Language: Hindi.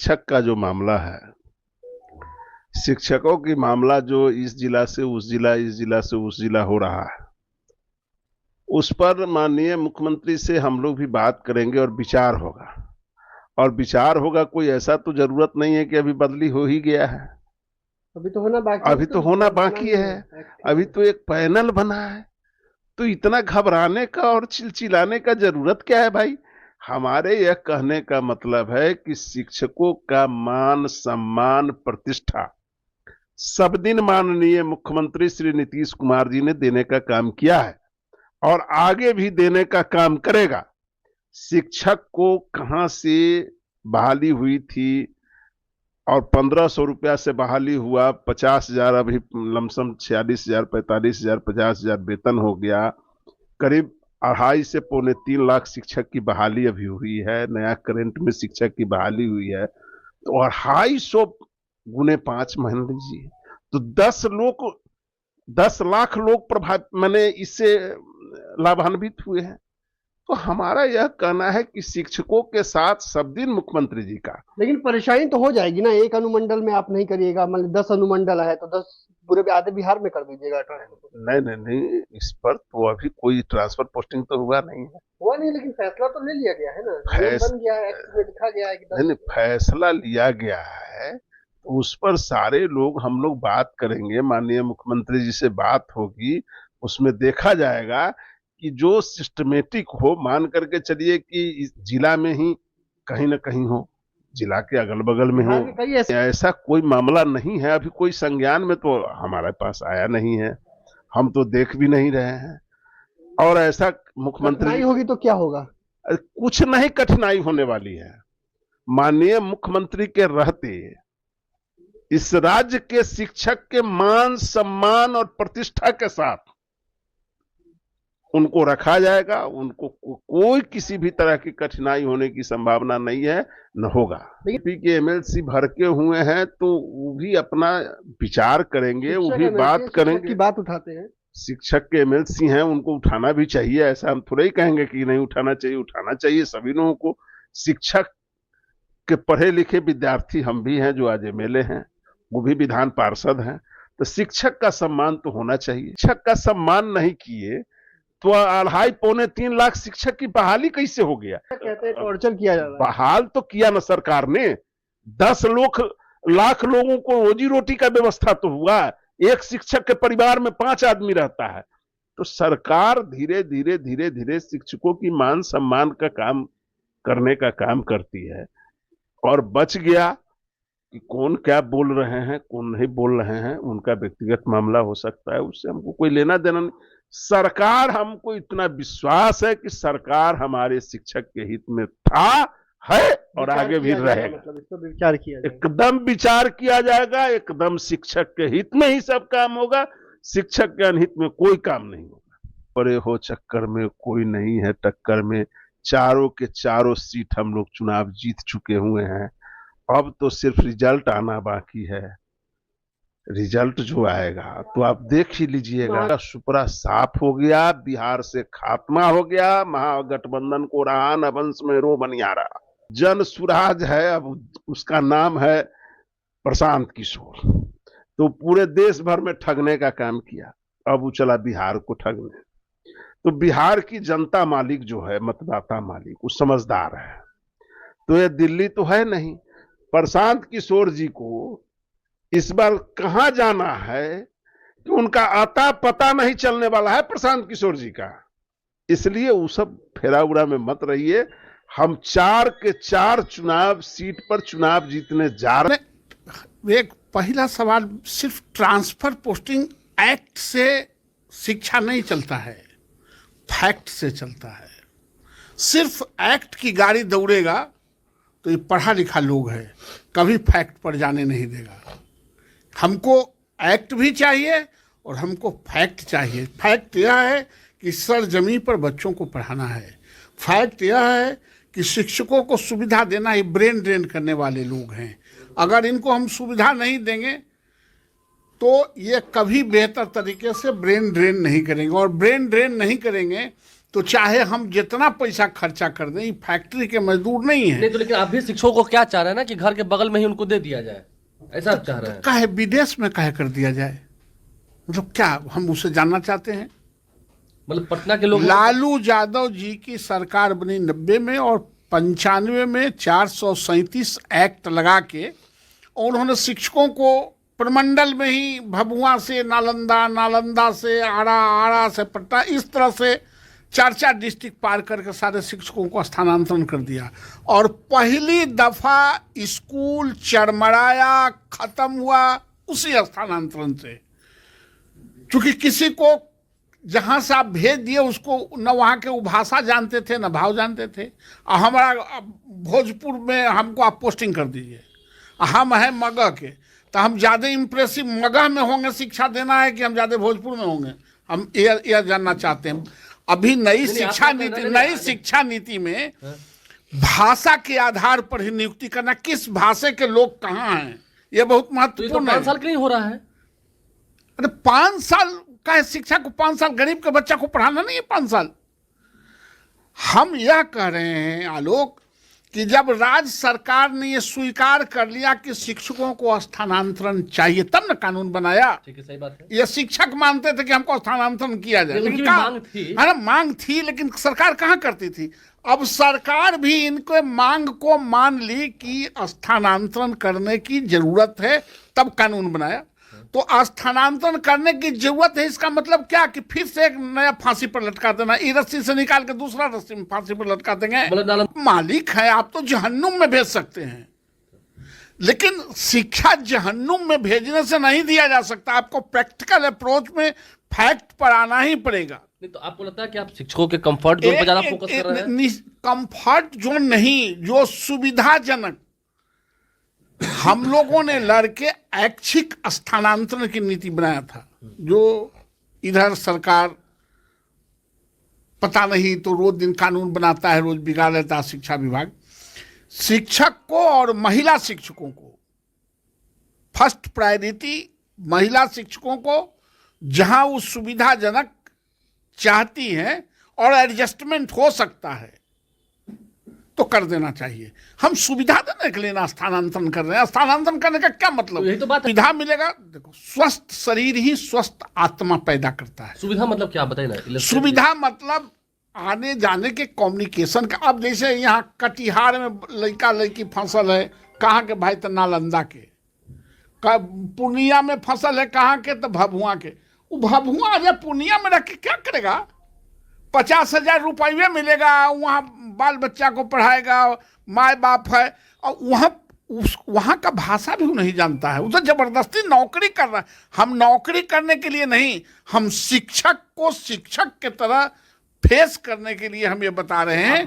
शिक्षक का जो मामला है, शिक्षकों की मामला जो इस जिला से उस जिला, इस जिला से उस जिला हो रहा है, उस पर माननीय मुख्यमंत्री से हम लोग भी बात करेंगे और विचार होगा। और विचार होगा, कोई ऐसा तो जरूरत नहीं है कि अभी बदली हो ही गया है, अभी तो होना बाकी है, अभी तो होना बाकी है। अभी तो एक पैनल बना है, तो इतना घबराने का और चिलचिलाने का जरूरत क्या है भाई? हमारे यह कहने का मतलब है कि शिक्षकों का मान सम्मान प्रतिष्ठा सब दिन माननीय मुख्यमंत्री श्री नीतीश कुमार जी ने देने का काम किया है और आगे भी देने का काम करेगा। शिक्षक को कहां से बहाली हुई थी और 1500 रुपया से बहाली हुआ, 50,000 अभी लमसम 46,000, 45,000, 50,000 वेतन हो गया। करीब 2.5 से 3.25 लाख शिक्षक की बहाली अभी हुई है, नया करंट में शिक्षक की बहाली हुई है। तो 250 गुने 5 मान लीजिए, तो 10 लाख लोग प्रभावित मैंने इससे लाभान्वित हुए हैं। तो हमारा यह कहना है कि शिक्षकों के साथ सब दिन मुख्यमंत्री जी का। लेकिन परेशानी तो हो जाएगी ना, एक अनुमंडल में आप नहीं करिएगा, मतलब 10 अनुमंडल है तो 10 पूरे आधे बिहार में कर दीजिएगा ट्रांसफर। नहीं नहीं नहीं, इस पर तो अभी कोई ट्रांसफर पोस्टिंग तो हुआ नहीं है। हुआ नहीं, लेकिन फैसला तो ले लिया गया है ना, नियम फैस बन गया है, एक्ट में लिखा गया है कि नहीं 10। नहीं, फैसला लिया गया है, तो उस पर सारे लोग हम लोग बात करेंगे, माननीय मुख्यमंत्री जी से बात होगी, उसमें देखा जाएगा कि जो सिस्टमेटिक हो। मान करके चलिए कि इस जिला में ही कहीं ना कहीं हो, जिला के अगल बगल में हो। बिहार के कई ऐसे ऐसा कोई मामला नहीं है, अभी कोई संज्ञान में तो हमारे पास आया नहीं है, हम तो देख भी नहीं रहे हैं। और ऐसा मुख्यमंत्री कठिनाई होगी तो क्या होगा? कुछ नहीं कठिनाई होने वाली है। माननीय मुख्यमंत्री के रहते इस राज्य के शिक्षक के मान सम्मान और प्रतिष्ठा के साथ उनको रखा जाएगा। उनको कोई किसी भी तरह की कठिनाई होने की संभावना नहीं है, न होगा। यूपी के एमएलसी भड़के हुए हैं तो वो भी अपना विचार करेंगे, वो भी बात करेंगे। की बात उठाते हैं, शिक्षक के एमएलसी हैं, उनको उठाना भी चाहिए। ऐसा हम थोड़ा ही कहेंगे कि नहीं उठाना चाहिए, उठाना चाहिए सभी लोगों को। शिक्षक के पढ़े लिखे विद्यार्थी हम भी हैं जो आज एमएलए हैं, वो भी विधान पार्षद हैं, तो शिक्षक का सम्मान तो होना चाहिए। शिक्षक का सम्मान नहीं किए तो 2.5-3 लाख शिक्षक की बहाली कैसे हो गया? कहते हैं टॉर्चर किया जा रहा है। बहाल तो किया ना सरकार ने, 10 लाख लोगों को रोजी रोटी का व्यवस्था तो हुआ। एक शिक्षक के परिवार में 5 आदमी रहता है। तो सरकार धीरे धीरे धीरे धीरे शिक्षकों की मान सम्मान का काम करने का काम करती है। और बच गया कि कौन क्या बोल रहे हैं, कौन नहीं बोल रहे हैं, उनका व्यक्तिगत मामला हो सकता है, उससे हमको कोई लेना देना नहीं। सरकार, हमको इतना विश्वास है कि सरकार हमारे शिक्षक के हित में था, है और आगे भी रहेगा। मतलब इस पर विचार किया जाएगा, एकदम विचार किया जाएगा, एकदम शिक्षक के हित में ही सब काम होगा, शिक्षक के अनहित में कोई काम नहीं होगा। परे हो चक्कर में कोई नहीं है टक्कर में, चारों के चारों सीट हम लोग चुनाव जीत चुके हुए हैं। अब तो सिर्फ रिजल्ट आना बाकी है। रिजल्ट जो आएगा तो आप देख ही लीजिएगा। सुपरा साफ हो गया, बिहार से खात्मा हो गया, महागठबंधन को रहा न वंश में रो बनियारा। जन सुराज है, अब उसका नाम है प्रशांत किशोर। तो पूरे देश भर में ठगने का काम किया, अब वो चला बिहार को ठगने। तो बिहार की जनता मालिक जो है, मतदाता मालिक, वो समझदार है। तो ये दिल्ली तो है नहीं। प्रशांत किशोर जी को इस बार कहां जाना है कि उनका आता पता नहीं चलने वाला है प्रशांत किशोर जी का। इसलिए वो सब फेरा उड़ा में मत रहिए। हम 4 के 4 चुनाव सीट पर चुनाव जीतने जा रहे हैं। एक पहला सवाल, सिर्फ ट्रांसफर पोस्टिंग एक्ट से शिक्षा नहीं चलता है, फैक्ट से चलता है। सिर्फ एक्ट की गाड़ी दौड़ेगा तो ये पढ़ा लिखा लोग है, कभी फैक्ट पर जाने नहीं देगा। हमको एक्ट भी चाहिए और हमको फैक्ट चाहिए। फैक्ट यह है कि सर जमीन पर बच्चों को पढ़ाना है। फैक्ट यह है कि शिक्षकों को सुविधा देना, ये ब्रेन ड्रेन करने वाले लोग हैं। अगर इनको हम सुविधा नहीं देंगे तो ये कभी बेहतर तरीके से ब्रेन ड्रेन नहीं करेंगे, और ब्रेन ड्रेन नहीं करेंगे तो चाहे हम जितना पैसा खर्चा कर दें, फैक्ट्री के मजदूर नहीं है। नहीं तो लेकिन आप भी शिक्षकों को क्या चाह रहे हैं ना कि घर के बगल में ही उनको दे दिया जाए, ऐसा आप चाह रहे हैं? काहे विदेश में काहे कर दिया जाए, मतलब क्या हम उसे जानना चाहते हैं? मतलब पटना के लोग लालू यादव जी की सरकार बनी 90 में और 95 में 437 एक्ट लगा के उन्होंने शिक्षकों को प्रमंडल में ही भभुआ से नालंदा, नालंदा से आरा, आरा से पटना, इस तरह से 4 डिस्ट्रिक्ट पार करके सारे शिक्षकों को स्थानांतरण कर दिया। और पहली दफा स्कूल चरमराया, खत्म हुआ उसी स्थानांतरण से। क्योंकि किसी को जहां से आप भेज दिए उसको न वहां के भाषा जानते थे न भाव जानते थे। और हमारा भोजपुर में हमको आप पोस्टिंग कर दीजिए, हम हैं मगह के, तो हम ज़्यादा इम्प्रेसिव मगह में होंगे शिक्षा देना है कि हम ज़्यादा भोजपुर में होंगे, हम यह जानना चाहते हैं। अभी नई शिक्षा नीति में भाषा के आधार पर ही नियुक्ति करना, किस भाषा के लोग कहाँ हैं, यह बहुत महत्वपूर्ण है। 5 साल के लिए हो रहा है। अरे 5 साल का शिक्षा को, 5 साल गरीब के बच्चा को पढ़ाना नहीं है 5 साल। हम यह कह रहे हैं आलोक कि जब राज्य सरकार ने ये स्वीकार कर लिया कि शिक्षकों को स्थानांतरण चाहिए, तब न कानून बनाया। ठीक है, सही बात है। ये शिक्षक मानते थे कि हमको स्थानांतरण किया जाए, लेकिन मांग थी। है ना, मांग थी, लेकिन सरकार कहाँ करती थी। अब सरकार भी इनको मांग को मान ली कि स्थानांतरण करने की जरूरत है, तब कानून बनाया। तो स्थानांतरण करने की जरूरत है, इसका मतलब क्या कि फिर से एक नया फांसी पर लटका देना, एक रस्सी से निकाल के दूसरा रस्सी में फांसी पर लटका देंगे। मालिक है आप तो जहन्नुम में भेज सकते हैं, लेकिन शिक्षा जहन्नुम में भेजने से नहीं दिया जा सकता। आपको प्रैक्टिकल अप्रोच में फैक्ट पर आना ही पड़ेगा। नहीं तो आपको लगता है कि आप शिक्षकों के कंफर्ट जोन पर ज्यादा फोकस कर रहे हैं? कंफर्ट जोन नहीं, जो सुविधाजनक। हम लोगों ने लड़के ऐच्छिक स्थानांतरण की नीति बनाया था, जो इधर सरकार पता नहीं तो रोज दिन कानून बनाता है, रोज बिगाड़ लेता है शिक्षा विभाग। शिक्षक को और महिला शिक्षकों को फर्स्ट प्रायोरिटी, महिला शिक्षकों को जहां वो सुविधाजनक चाहती हैं और एडजस्टमेंट हो सकता है तो कर देना चाहिए। हम सुविधा देने के लिए ना स्थानांतरण कर रहे हैं। स्थानांतरण करने का क्या मतलब? यही तो बात है। सुविधा मिलेगा, देखो स्वस्थ शरीर ही स्वस्थ आत्मा पैदा करता है। सुविधा मतलब क्या बताइए ना। सुविधा मतलब आने जाने के कम्युनिकेशन का। अब जैसे यहाँ कटिहार में लड़का लड़की फसल है, कहाँ के भाई? तो नालंदा के। पूर्णिया में फसल है, कहाँ के? तो भभुआ के। वो भभुआ जब पूर्णिया में रख के क्या करेगा? 50,000 रुपये मिलेगा, वहाँ बाल बच्चा को पढ़ाएगा, माँ बाप है, और वहाँ का भाषा भी वो नहीं जानता है। वो तो जबरदस्ती नौकरी कर रहा है। हम नौकरी करने के लिए नहीं, हम शिक्षक को शिक्षक के तरह फेस करने के लिए हम ये बता रहे हैं।